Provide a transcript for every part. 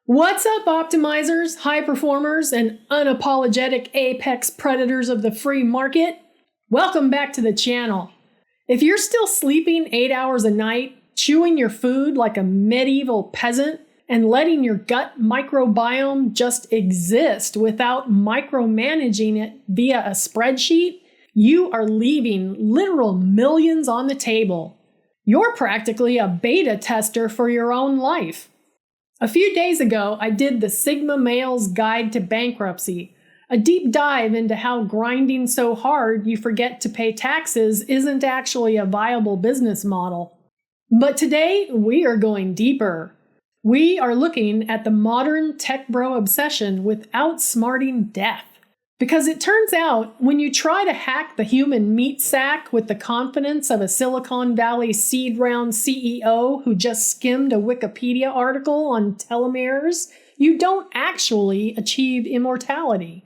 What's up, optimizers, high performers, and unapologetic apex predators of the free market? Welcome back to the channel. If you're still sleeping 8 hours a night, chewing your food like a medieval peasant, and letting your gut microbiome just exist without micromanaging it via a spreadsheet, you are leaving literal millions on the table. You're practically a beta tester for your own life. A few days ago, I did the Sigma Male's Guide to Bankruptcy, a deep dive into how grinding so hard you forget to pay taxes isn't actually a viable business model. But today, we are going deeper. We are looking at the modern tech bro obsession with outsmarting death. Because it turns out, when you try to hack the human meat sack with the confidence of a Silicon Valley seed round CEO who just skimmed a Wikipedia article on telomeres, you don't actually achieve immortality.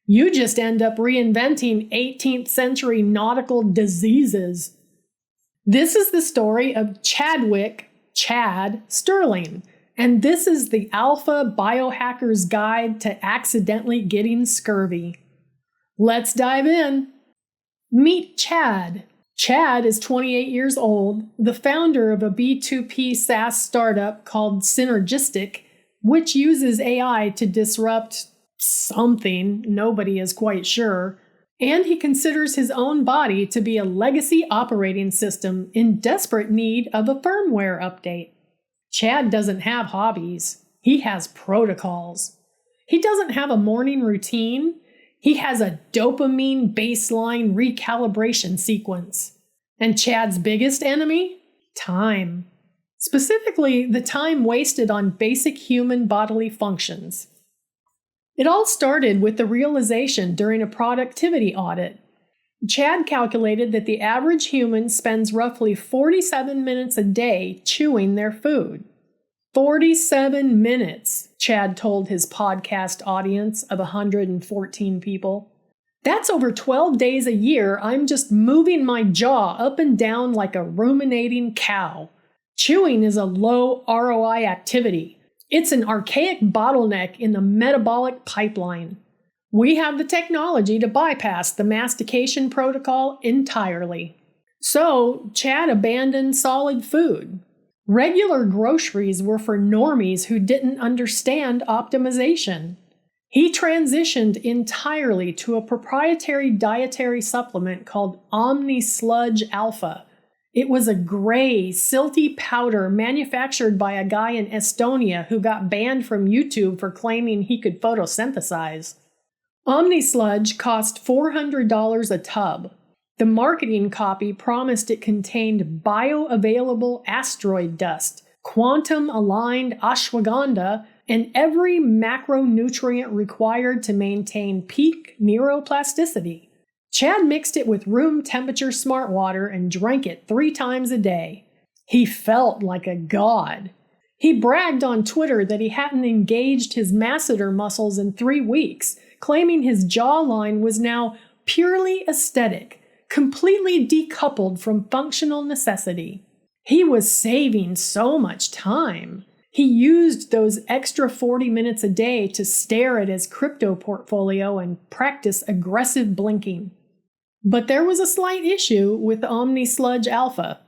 You just end up reinventing 18th century nautical diseases. This is the story of Chad Sterling, and this is the Alpha Biohacker's Guide to Accidentally Getting Scurvy. Let's dive in. Meet Chad. Chad is 28 years old, the founder of a B2P SaaS startup called Synergistic, which uses AI to disrupt something, nobody is quite sure, and he considers his own body to be a legacy operating system in desperate need of a firmware update. Chad doesn't have hobbies. He has protocols. He doesn't have a morning routine. He has a dopamine baseline recalibration sequence. And Chad's biggest enemy? Time. Specifically, the time wasted on basic human bodily functions. It all started with the realization during a productivity audit. Chad calculated that the average human spends roughly 47 minutes a day chewing their food. 47 minutes, Chad told his podcast audience of 114 people. That's over 12 days a year I'm just moving my jaw up and down like a ruminating cow. Chewing is a low ROI activity. It's an archaic bottleneck in the metabolic pipeline. We have the technology to bypass the mastication protocol entirely. So, Chad abandoned solid food. Regular groceries were for normies who didn't understand optimization. He transitioned entirely to a proprietary dietary supplement called Omni-Sludge Alpha. It was a gray, silty powder manufactured by a guy in Estonia who got banned from YouTube for claiming he could photosynthesize. Omni-Sludge cost $400 a tub. The marketing copy promised it contained bioavailable asteroid dust, quantum-aligned ashwagandha, and every macronutrient required to maintain peak neuroplasticity. Chad mixed it with room temperature smart water and drank it 3 times a day. He felt like a god. He bragged on Twitter that he hadn't engaged his masseter muscles in 3 weeks, claiming his jawline was now purely aesthetic, completely decoupled from functional necessity. He was saving so much time. He used those extra 40 minutes a day to stare at his crypto portfolio and practice aggressive blinking. But there was a slight issue with Omni-Sludge Alpha.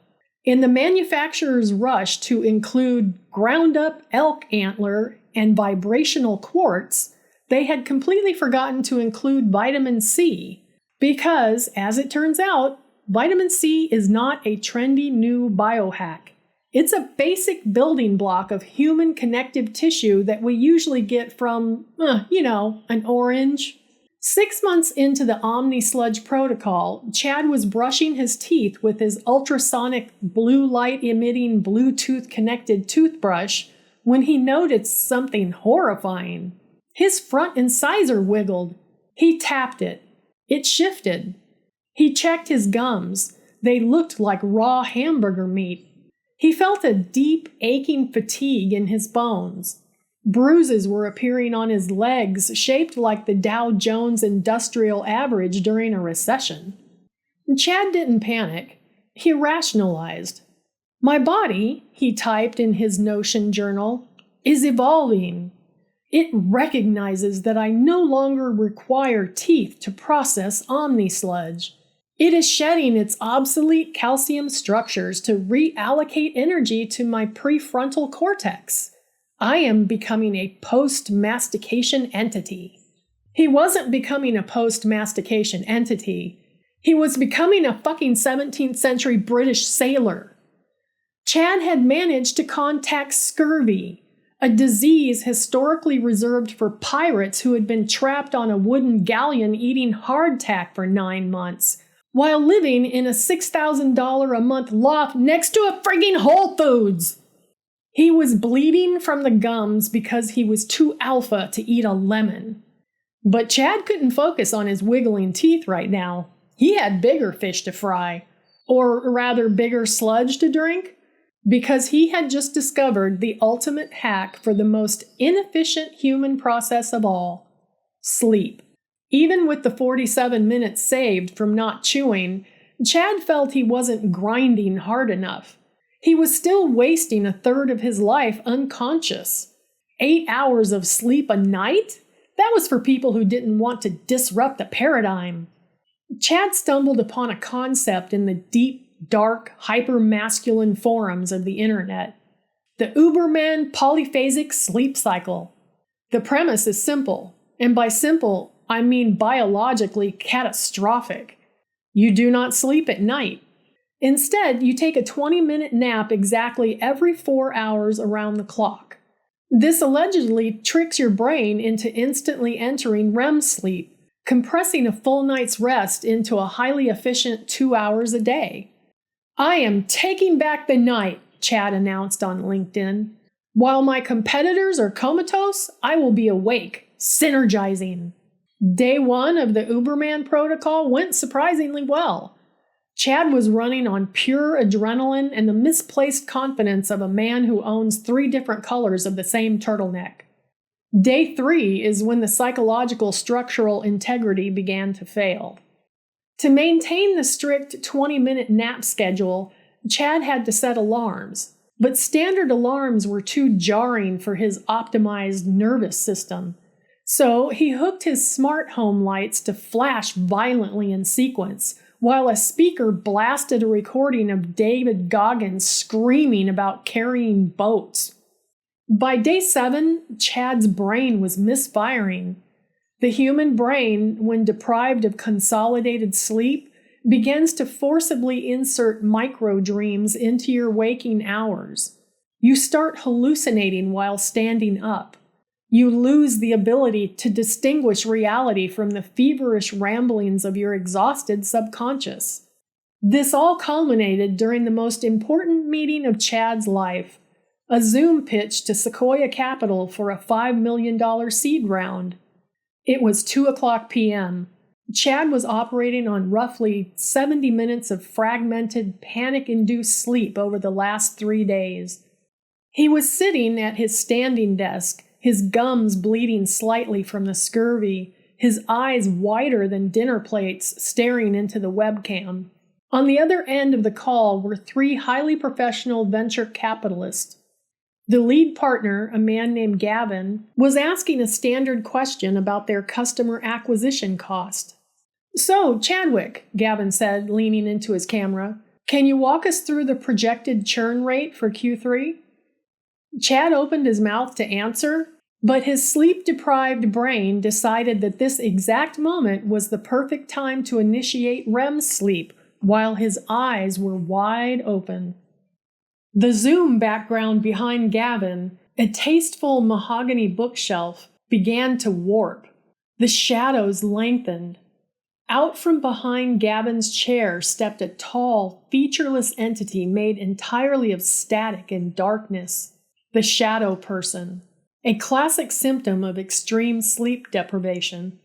In the manufacturer's rush to include ground-up elk antler and vibrational quartz, they had completely forgotten to include vitamin C, because, as it turns out, vitamin C is not a trendy new biohack. It's a basic building block of human connective tissue that we usually get from, an orange. 6 months into the Omni-Sludge protocol, Chad was brushing his teeth with his ultrasonic blue light emitting Bluetooth connected toothbrush when he noticed something horrifying. His front incisor wiggled. He tapped it. It shifted. He checked his gums. They looked like raw hamburger meat. He felt a deep, aching fatigue in his bones. Bruises were appearing on his legs, shaped like the Dow Jones Industrial Average during a recession. Chad didn't panic. He rationalized. My body, he typed in his Notion journal, is evolving. It recognizes that I no longer require teeth to process Omni-Sludge. It is shedding its obsolete calcium structures to reallocate energy to my prefrontal cortex. I am becoming a post-mastication entity. He wasn't becoming a post-mastication entity. He was becoming a fucking 17th century British sailor. Chad had managed to contact scurvy, a disease historically reserved for pirates who had been trapped on a wooden galleon eating hardtack for 9 months, while living in a $6,000 a month loft next to a frigging Whole Foods. He was bleeding from the gums because he was too alpha to eat a lemon. But Chad couldn't focus on his wiggling teeth right now. He had bigger fish to fry, or rather bigger sludge to drink, because he had just discovered the ultimate hack for the most inefficient human process of all: sleep. Even with the 47 minutes saved from not chewing, Chad felt he wasn't grinding hard enough. He was still wasting a third of his life unconscious. 8 hours of sleep a night? That was for people who didn't want to disrupt the paradigm. Chad stumbled upon a concept in the deep, dark, hyper-masculine forums of the internet: the Uberman polyphasic sleep cycle. The premise is simple, and by simple, I mean biologically catastrophic. You do not sleep at night. Instead, you take a 20-minute nap exactly every 4 hours around the clock. This allegedly tricks your brain into instantly entering REM sleep, compressing a full night's rest into a highly efficient 2 hours a day. "I am taking back the night," Chad announced on LinkedIn. "While my competitors are comatose, I will be awake, synergizing." Day 1 of the Uberman protocol went surprisingly well. Chad was running on pure adrenaline and the misplaced confidence of a man who owns 3 different colors of the same turtleneck. Day 3 is when the psychological structural integrity began to fail. To maintain the strict 20-minute nap schedule, Chad had to set alarms, but standard alarms were too jarring for his optimized nervous system. So he hooked his smart home lights to flash violently in sequence, while a speaker blasted a recording of David Goggins screaming about carrying boats. By day 7, Chad's brain was misfiring. The human brain, when deprived of consolidated sleep, begins to forcibly insert micro-dreams into your waking hours. You start hallucinating while standing up. You lose the ability to distinguish reality from the feverish ramblings of your exhausted subconscious. This all culminated during the most important meeting of Chad's life, a Zoom pitch to Sequoia Capital for a $5 million seed round. It was 2:00 p.m. Chad was operating on roughly 70 minutes of fragmented, panic-induced sleep over the last 3 days. He was sitting at his standing desk, his gums bleeding slightly from the scurvy, his eyes wider than dinner plates staring into the webcam. On the other end of the call were 3 highly professional venture capitalists. The lead partner, a man named Gavin, was asking a standard question about their customer acquisition cost. "So, Chadwick," Gavin said, leaning into his camera, "can you walk us through the projected churn rate for Q3? Chad opened his mouth to answer, but his sleep-deprived brain decided that this exact moment was the perfect time to initiate REM sleep while his eyes were wide open. The Zoom background behind Gavin, a tasteful mahogany bookshelf, began to warp. The shadows lengthened. Out from behind Gavin's chair stepped a tall, featureless entity made entirely of static and darkness. The shadow person, a classic symptom of extreme sleep deprivation.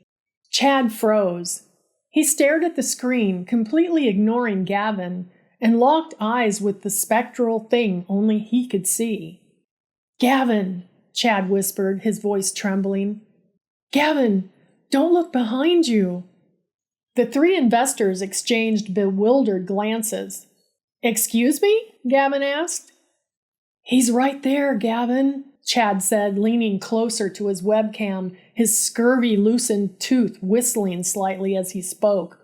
Chad froze. He stared at the screen, completely ignoring Gavin, and locked eyes with the spectral thing only he could see. "Gavin," Chad whispered, his voice trembling. "Gavin, don't look behind you." The 3 investors exchanged bewildered glances. "Excuse me?" Gavin asked. "He's right there, Gavin," Chad said, leaning closer to his webcam, his scurvy loosened tooth whistling slightly as he spoke.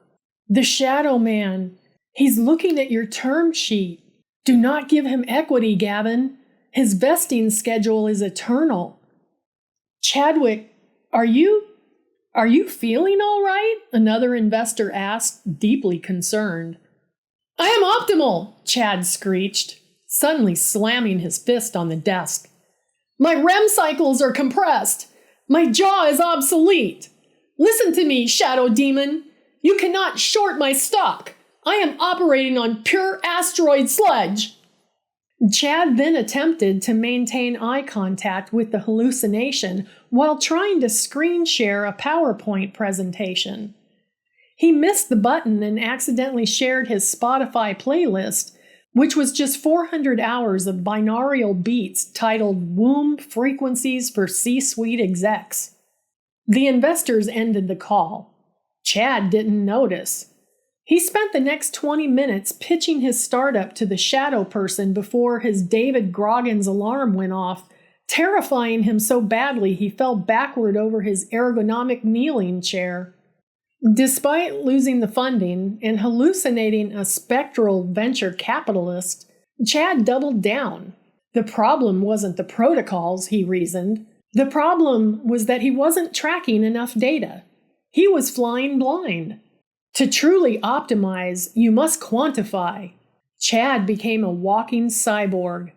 The Shadow Man. He's looking at your term sheet. Do not give him equity, Gavin. His vesting schedule is eternal. Chadwick, are you feeling all right? Another investor asked, deeply concerned. I am optimal, Chad screeched, suddenly slamming his fist on the desk. My REM cycles are compressed. My jaw is obsolete. Listen to me, Shadow Demon. You cannot short my stock. I am operating on pure asteroid sludge. Chad then attempted to maintain eye contact with the hallucination while trying to screen share a PowerPoint presentation. He missed the button and accidentally shared his Spotify playlist, which was just 400 hours of binaural beats titled Womb Frequencies for C-Suite Execs. The investors ended the call. Chad didn't notice. He spent the next 20 minutes pitching his startup to the shadow person before his David Grogan's alarm went off, terrifying him so badly he fell backward over his ergonomic kneeling chair. Despite losing the funding and hallucinating a spectral venture capitalist, Chad doubled down. The problem wasn't the protocols, he reasoned. The problem was that he wasn't tracking enough data. He was flying blind. To truly optimize, you must quantify. Chad became a walking cyborg.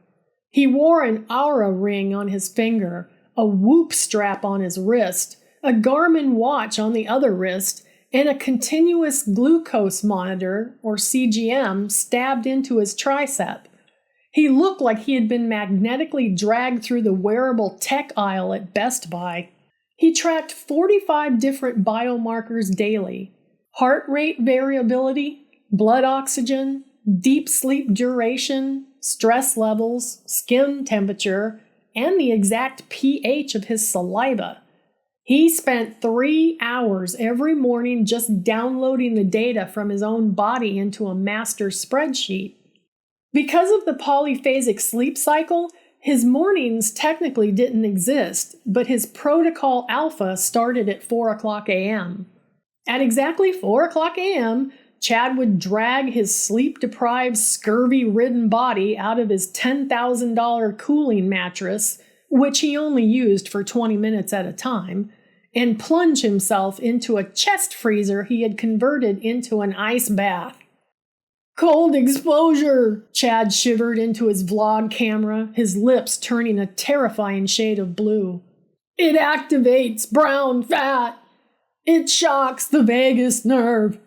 He wore an Aura ring on his finger, a Whoop strap on his wrist, a Garmin watch on the other wrist, and a continuous glucose monitor, or CGM, stabbed into his tricep. He looked like he had been magnetically dragged through the wearable tech aisle at Best Buy. He tracked 45 different biomarkers daily: heart rate variability, blood oxygen, deep sleep duration, stress levels, skin temperature, and the exact pH of his saliva. He spent 3 hours every morning just downloading the data from his own body into a master spreadsheet. Because of the polyphasic sleep cycle, his mornings technically didn't exist, but his protocol alpha started at 4 o'clock a.m. At exactly 4 o'clock a.m., Chad would drag his sleep-deprived, scurvy-ridden body out of his $10,000 cooling mattress, which he only used for 20 minutes at a time, and plunge himself into a chest freezer he had converted into an ice bath. Cold exposure, Chad shivered into his vlog camera, his lips turning a terrifying shade of blue. It activates brown fat. It shocks the vagus nerve.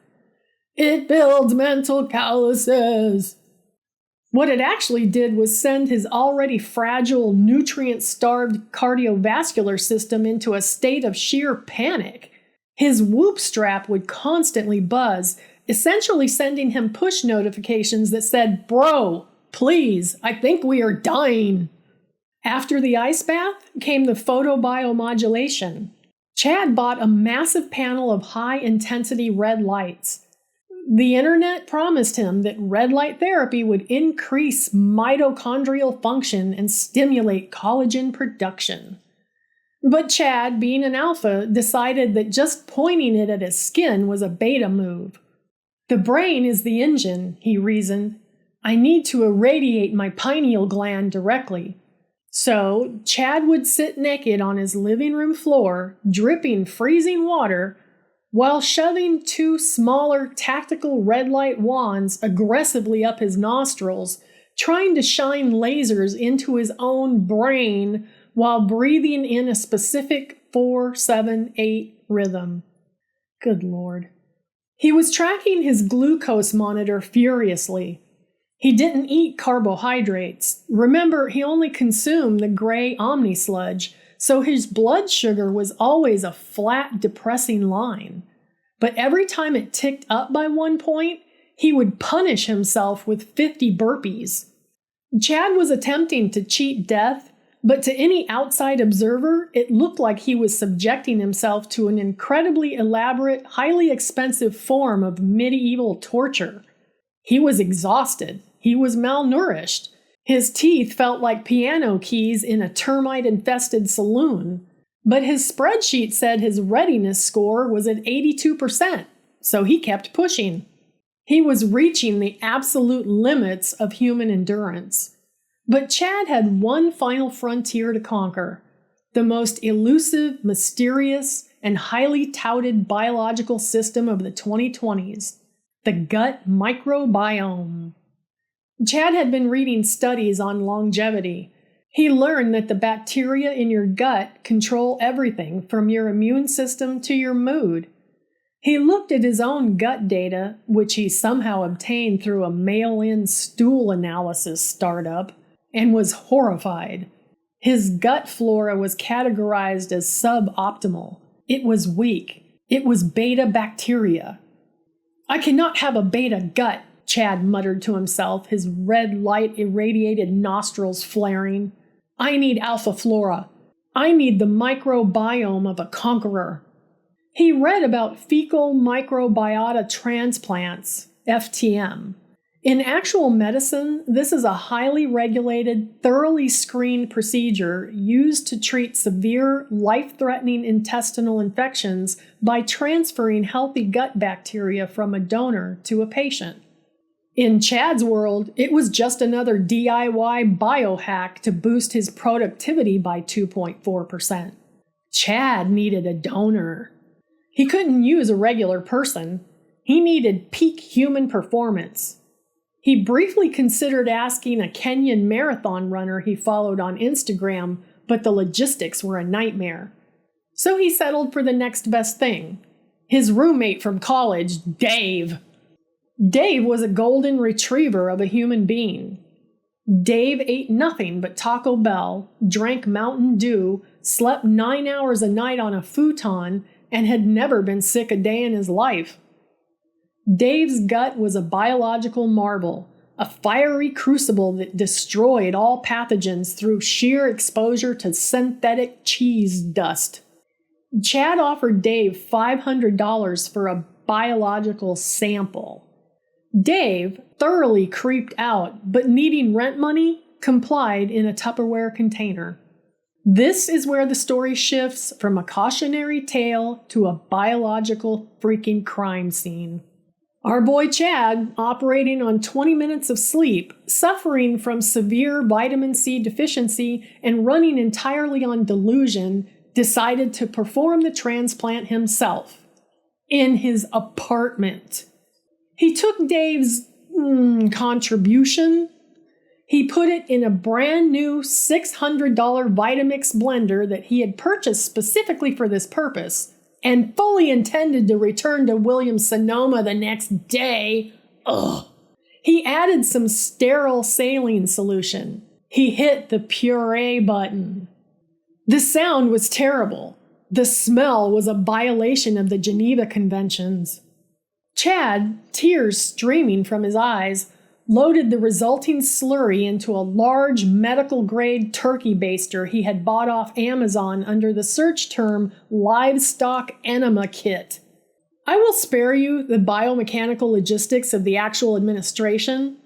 It builds mental calluses. What it actually did was send his already fragile, nutrient-starved cardiovascular system into a state of sheer panic. His Whoop strap would constantly buzz, essentially sending him push notifications that said, "Bro, please, I think we are dying." After the ice bath came the photobiomodulation. Chad bought a massive panel of high-intensity red lights. The internet promised him that red light therapy would increase mitochondrial function and stimulate collagen production. But Chad, being an alpha, decided that just pointing it at his skin was a beta move. The brain is the engine, he reasoned. I need to irradiate my pineal gland directly. So, Chad would sit naked on his living room floor, dripping freezing water, while shoving 2 smaller tactical red light wands aggressively up his nostrils, trying to shine lasers into his own brain while breathing in a specific 4-7-8 rhythm. Good Lord. He was tracking his glucose monitor furiously. He didn't eat carbohydrates. Remember, he only consumed the gray Omni-Sludge, so his blood sugar was always a flat, depressing line. But every time it ticked up by 1 point, he would punish himself with 50 burpees. Chad was attempting to cheat death, but to any outside observer, it looked like he was subjecting himself to an incredibly elaborate, highly expensive form of medieval torture. He was exhausted. He was malnourished. His teeth felt like piano keys in a termite-infested saloon, but his spreadsheet said his readiness score was at 82%, so he kept pushing. He was reaching the absolute limits of human endurance. But Chad had one final frontier to conquer, the most elusive, mysterious, and highly touted biological system of the 2020s, the gut microbiome. Chad had been reading studies on longevity. He learned that the bacteria in your gut control everything from your immune system to your mood. He looked at his own gut data, which he somehow obtained through a mail-in stool analysis startup, and was horrified. His gut flora was categorized as suboptimal. It was weak. It was beta bacteria. "I cannot have a beta gut," Chad muttered to himself, his red light irradiated nostrils flaring. "I need alpha flora. I need the microbiome of a conqueror." He read about fecal microbiota transplants, FTM. In actual medicine, this is a highly regulated, thoroughly screened procedure used to treat severe, life-threatening intestinal infections by transferring healthy gut bacteria from a donor to a patient. In Chad's world, it was just another DIY biohack to boost his productivity by 2.4%. Chad needed a donor. He couldn't use a regular person. He needed peak human performance. He briefly considered asking a Kenyan marathon runner he followed on Instagram, but the logistics were a nightmare. So he settled for the next best thing. His roommate from college, Dave. Dave was a golden retriever of a human being. Dave ate nothing but Taco Bell, drank Mountain Dew, slept 9 hours a night on a futon, and had never been sick a day in his life. Dave's gut was a biological marvel, a fiery crucible that destroyed all pathogens through sheer exposure to synthetic cheese dust. Chad offered Dave $500 for a biological sample. Dave, thoroughly creeped out but needing rent money, complied in a Tupperware container. This is where the story shifts from a cautionary tale to a biological freaking crime scene. Our boy Chad, operating on 20 minutes of sleep, suffering from severe vitamin C deficiency, and running entirely on delusion, decided to perform the transplant himself. In his apartment. He took Dave's contribution. He put it in a brand new $600 Vitamix blender that he had purchased specifically for this purpose, and fully intended to return to Williams-Sonoma the next day. He added some sterile saline solution. He hit the puree button. The sound was terrible. The smell was a violation of the Geneva Conventions. Chad, tears streaming from his eyes, loaded the resulting slurry into a large medical-grade turkey baster he had bought off Amazon under the search term livestock enema kit. I will spare you the biomechanical logistics of the actual administration.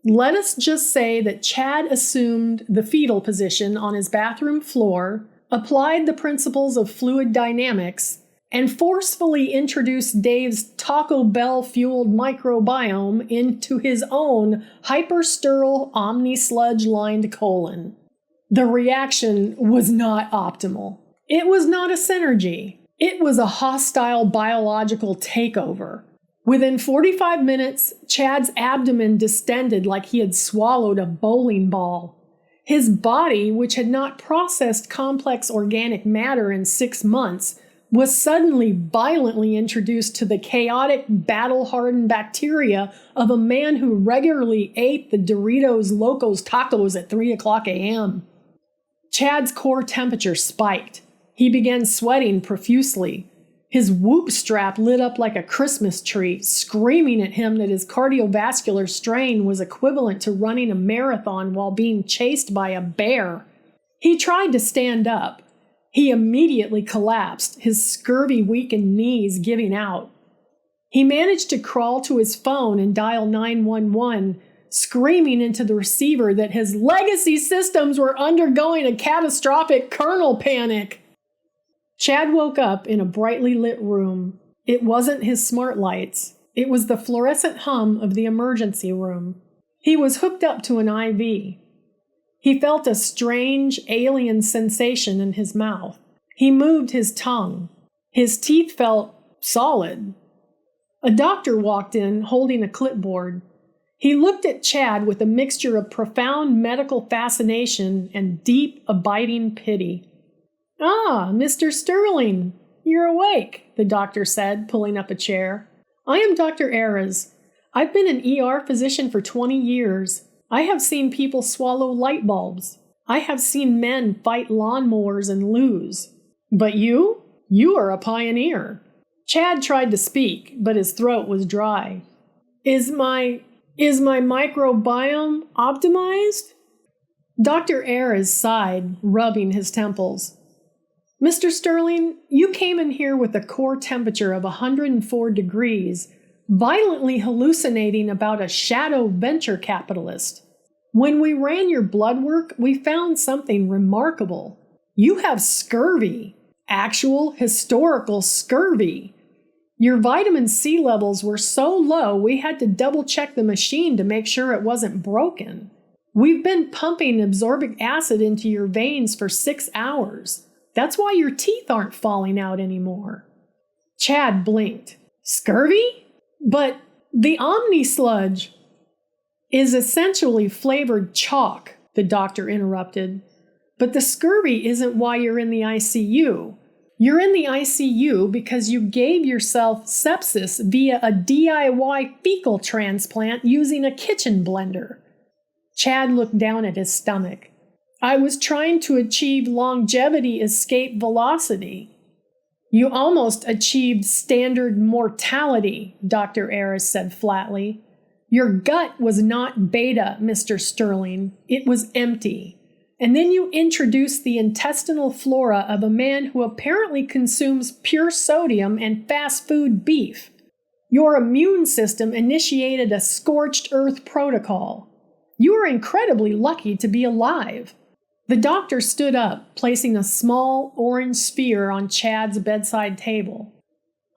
Let us just say that Chad assumed the fetal position on his bathroom floor, applied the principles of fluid dynamics, and forcefully introduced Dave's Taco Bell-fueled microbiome into his own hypersterile Omni-Sludge-lined colon. The reaction was not optimal. It was not a synergy. It was a hostile biological takeover. Within 45 minutes, Chad's abdomen distended like he had swallowed a bowling ball. His body, which had not processed complex organic matter in 6 months, was suddenly violently introduced to the chaotic, battle-hardened bacteria of a man who regularly ate the Doritos Locos Tacos at 3 o'clock a.m. Chad's core temperature spiked. He began sweating profusely. His whoop strap lit up like a Christmas tree, screaming at him that his cardiovascular strain was equivalent to running a marathon while being chased by a bear. He tried to stand up. He immediately collapsed, his scurvy weakened knees giving out. He managed to crawl to his phone and dial 911, screaming into the receiver that his legacy systems were undergoing a catastrophic kernel panic. Chad woke up in a brightly lit room. It wasn't his smart lights. It was the fluorescent hum of the emergency room. He was hooked up to an IV. He felt a strange, alien sensation in his mouth. He moved his tongue. His teeth felt solid. A doctor walked in holding a clipboard. He looked at Chad with a mixture of profound medical fascination and deep, abiding pity. "Ah, Mr. Sterling, you're awake," the doctor said, pulling up a chair. "I am Dr. Ayres. I've been an ER physician for 20 years. I have seen people swallow light bulbs. I have seen men fight lawnmowers and lose. But you are a pioneer." Chad tried to speak, but his throat was dry. Is my microbiome optimized?" Dr. Ayres sighed, rubbing his temples. "Mr. Sterling, you came in here with a core temperature of 104 degrees, violently hallucinating about a shadow venture capitalist. When we ran your blood work, we found something remarkable. You have scurvy, actual historical scurvy. Your vitamin C levels were so low we had to double-check the machine to make sure it wasn't broken. We've been pumping absorbic acid into your veins for 6 hours. That's why your teeth aren't falling out anymore." Chad blinked. "Scurvy? But the Omni-Sludge is essentially flavored chalk," the doctor interrupted. "But the scurvy isn't why you're in the ICU. You're in the ICU because you gave yourself sepsis via a DIY fecal transplant using a kitchen blender." Chad looked down at his stomach. "I was trying to achieve longevity escape velocity." "You almost achieved standard mortality," Dr. Ayres said flatly. "Your gut was not beta, Mr. Sterling. It was empty. And then you introduced the intestinal flora of a man who apparently consumes pure sodium and fast food beef. Your immune system initiated a scorched earth protocol. You are incredibly lucky to be alive." The doctor stood up, placing a small orange sphere on Chad's bedside table.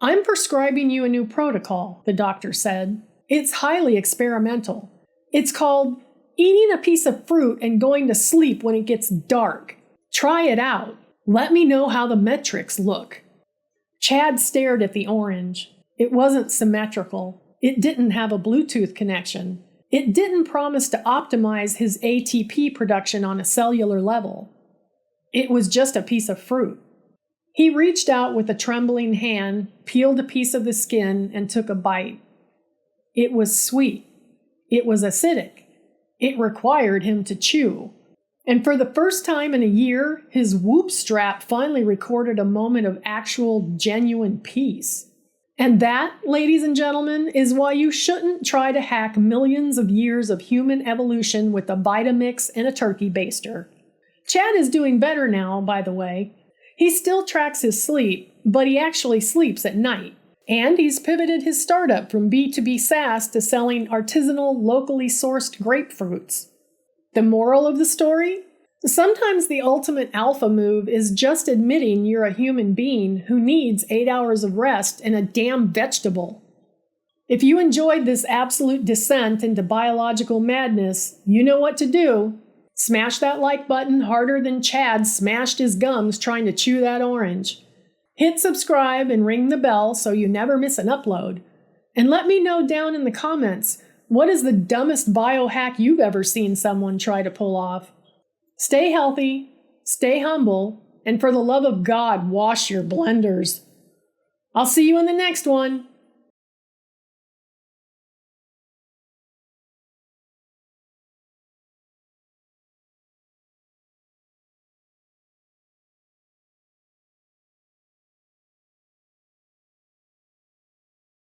"I'm prescribing you a new protocol," the doctor said. "It's highly experimental. It's called eating a piece of fruit and going to sleep when it gets dark. Try it out. Let me know how the metrics look." Chad stared at the orange. It wasn't symmetrical. It didn't have a Bluetooth connection. It didn't promise to optimize his ATP production on a cellular level. It was just a piece of fruit. He reached out with a trembling hand, peeled a piece of the skin, and took a bite. It was sweet. It was acidic. It required him to chew. And for the first time in a year, his Whoop strap finally recorded a moment of actual, genuine peace. And that, ladies and gentlemen, is why you shouldn't try to hack millions of years of human evolution with a Vitamix and a turkey baster. Chad is doing better now, by the way. He still tracks his sleep, but he actually sleeps at night. And he's pivoted his startup from B2B SaaS to selling artisanal, locally sourced grapefruits. The moral of the story? Sometimes the ultimate alpha move is just admitting you're a human being who needs 8 hours of rest and a damn vegetable. If you enjoyed this absolute descent into biological madness, you know what to do. Smash that like button harder than Chad smashed his gums trying to chew that orange. Hit subscribe and ring the bell so you never miss an upload. And let me know down in the comments, what is the dumbest biohack you've ever seen someone try to pull off? Stay healthy, stay humble, and for the love of God, wash your blenders. I'll see you in the next one.